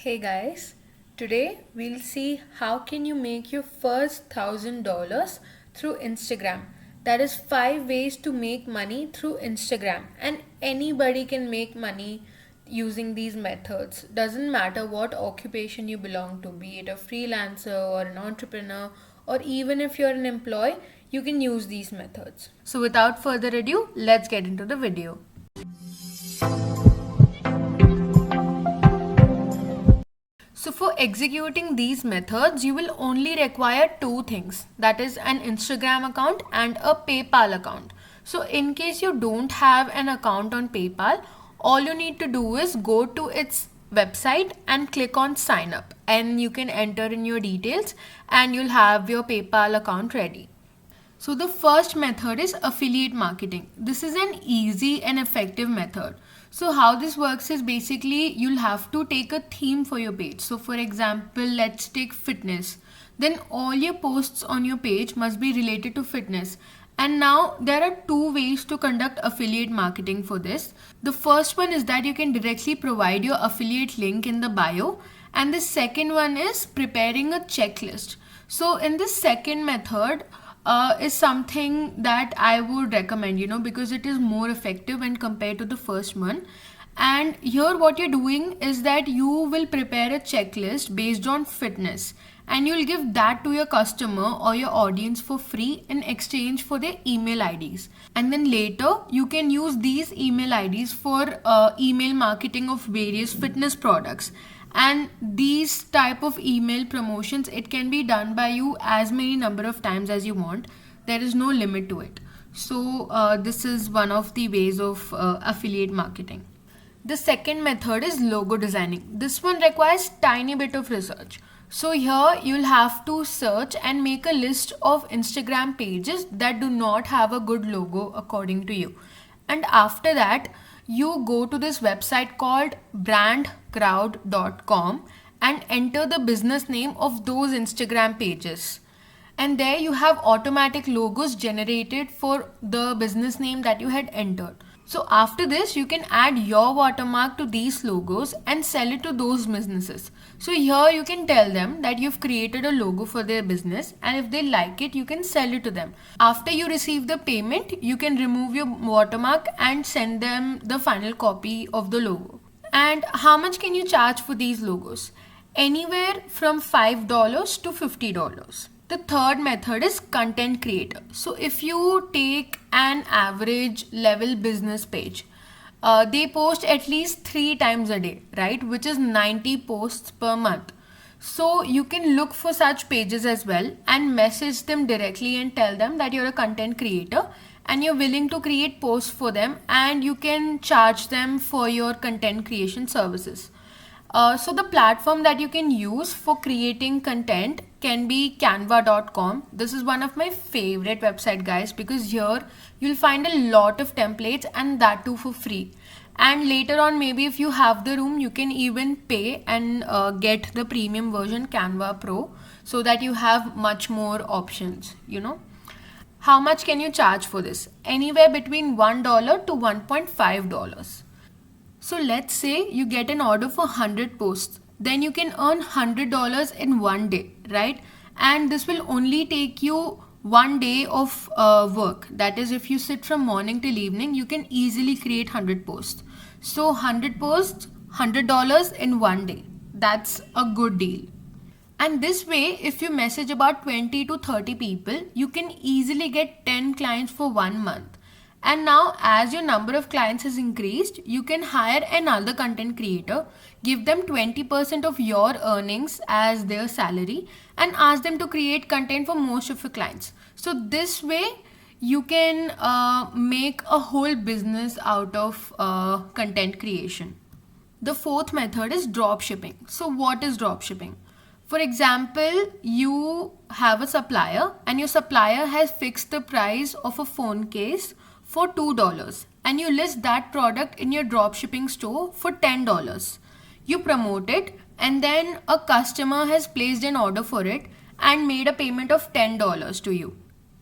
Hey guys, today we'll see how can you make your first $1,000 through Instagram. That is 5 ways to make money through Instagram, and anybody can make money using these methods. Doesn't matter what occupation you belong to, be it a freelancer or an entrepreneur, or even if you're an employee, you can use these methods. So without further ado, let's get into the video. So for executing these methods, you will only require two things, that is an Instagram account and a PayPal account. So in case you don't have an account on PayPal, all you need to do is go to its website and click on sign up, and you can enter in your details and you'll have your PayPal account ready. So the first method is affiliate marketing. This is an easy and effective method. So how this works is basically you'll have to take a theme for your page. So for example, let's take fitness. Then all your posts on your page must be related to fitness. And now there are two ways to conduct affiliate marketing for this. The first one is that you can directly provide your affiliate link in the bio. And the second one is preparing a checklist. So in this second method, is something that I would recommend, because it is more effective when compared to the first one. And here what you're doing is that you will prepare a checklist based on fitness, and you'll give that to your customer or your audience for free in exchange for their email IDs. And then later you can use these email IDs for email marketing of various fitness products. And these type of email promotions, it can be done by you as many number of times as you want. There is no limit to it. So this is one of the ways of affiliate marketing. The second method is logo designing. This one requires tiny bit of research. So here you'll have to search and make a list of Instagram pages that do not have a good logo according to you. And after that, you go to this website called brandcrowd.com and enter the business name of those Instagram pages. And there you have automatic logos generated for the business name that you had entered. So after this, you can add your watermark to these logos and sell it to those businesses. So here you can tell them that you've created a logo for their business, and if they like it, you can sell it to them. After you receive the payment, you can remove your watermark and send them the final copy of the logo. And how much can you charge for these logos? Anywhere from $5 to $50. The third method is content creator. So if you take an average level business page, they post at least 3 times a day, right? Which is 90 posts per month. So you can look for such pages as well and message them directly and tell them that you're a content creator and you're willing to create posts for them, and you can charge them for your content creation services. So the platform that you can use for creating content can be canva.com. This is one of my favorite website, guys, because here you'll find a lot of templates, and that too for free. And later on, maybe if you have the room, you can even pay and get the premium version Canva Pro, so that you have much more options. How much can you charge for this? Anywhere between $1 to $1.5. So let's say you get an order for 100 posts. Then you can earn $100 in one day, right? And this will only take you 1 day of work. That is, if you sit from morning till evening, you can easily create 100 posts. So 100 posts, $100 in 1 day. That's a good deal. And this way, if you message about 20 to 30 people, you can easily get 10 clients for 1 month. And now as your number of clients has increased, you can hire another content creator, give them 20% of your earnings as their salary, and ask them to create content for most of your clients. So this way you can make a whole business out of content creation. The fourth method is drop shipping. So what is drop shipping? For example, you have a supplier and your supplier has fixed the price of a phone case for $2, and you list that product in your dropshipping store for $10. You promote it, and then a customer has placed an order for it and made a payment of $10 to you.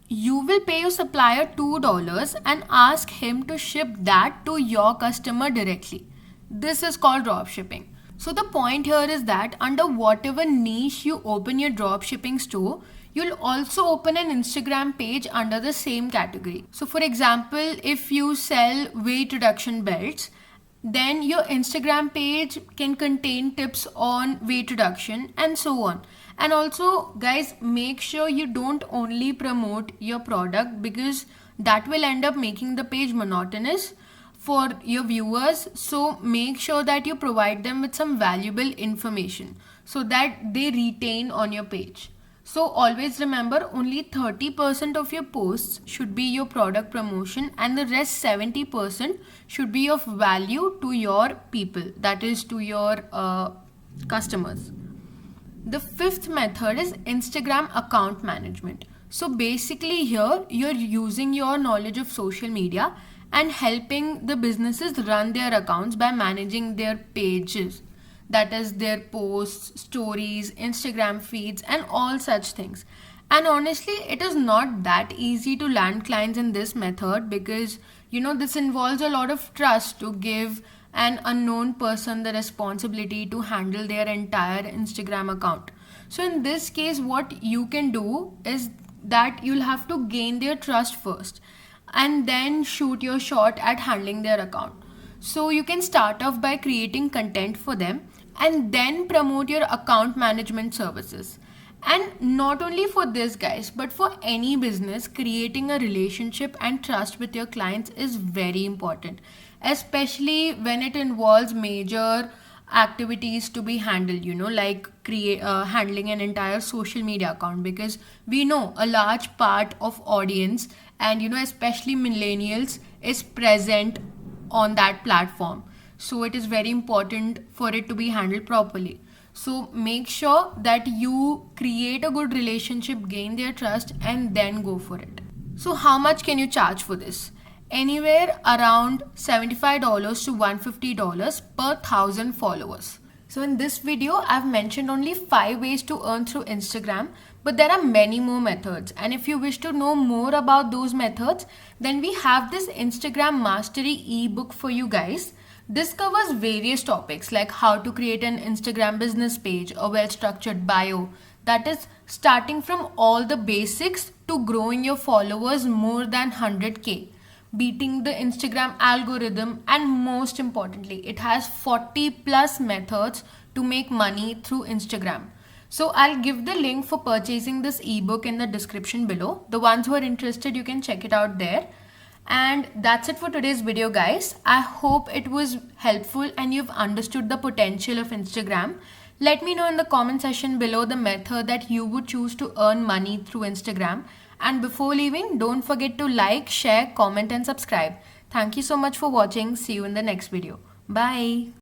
You will pay your supplier $2 and ask him to ship that to your customer directly. This is called dropshipping. So the point here is that under whatever niche you open your dropshipping store, you'll also open an Instagram page under the same category. So for example, if you sell weight reduction belts, then your Instagram page can contain tips on weight reduction and so on. And also, guys, make sure you don't only promote your product, because that will end up making the page monotonous for your viewers. So make sure that you provide them with some valuable information so that they retain on your page. So always remember, only 30% of your posts should be your product promotion, and the rest 70% should be of value to your people, that is to your customers. The fifth method is Instagram account management. So basically here you're using your knowledge of social media and helping the businesses run their accounts by managing their pages, that is their posts, stories, Instagram feeds and all such things. And honestly, it is not that easy to land clients in this method, because this involves a lot of trust to give an unknown person the responsibility to handle their entire Instagram account. So in this case, what you can do is that you'll have to gain their trust first and then shoot your shot at handling their account. So you can start off by creating content for them and then promote your account management services. And not only for this, guys, but for any business, creating a relationship and trust with your clients is very important, especially when it involves major activities to be handled, like handling an entire social media account, because we know a large part of audience and especially millennials is present on that platform. So it is very important for it to be handled properly. So make sure that you create a good relationship, gain their trust, and then go for it. So how much can you charge for this? Anywhere around $75 to $150 per 1,000 followers. So in this video, I've mentioned only 5 ways to earn through Instagram, but there are many more methods. And if you wish to know more about those methods, then we have this Instagram Mastery ebook for you guys. This covers various topics like how to create an Instagram business page, a well-structured bio, that is starting from all the basics to growing your followers more than 100k, beating the Instagram algorithm, and most importantly, it has 40 plus methods to make money through Instagram. So I'll give the link for purchasing this ebook in the description below. The ones who are interested, you can check it out there. And that's it for today's video, guys. I hope it was helpful and you've understood the potential of Instagram. Let me know in the comment section below the method that you would choose to earn money through Instagram. And before leaving, don't forget to like, share, comment and subscribe. Thank you so much for watching. See you in the next video. Bye.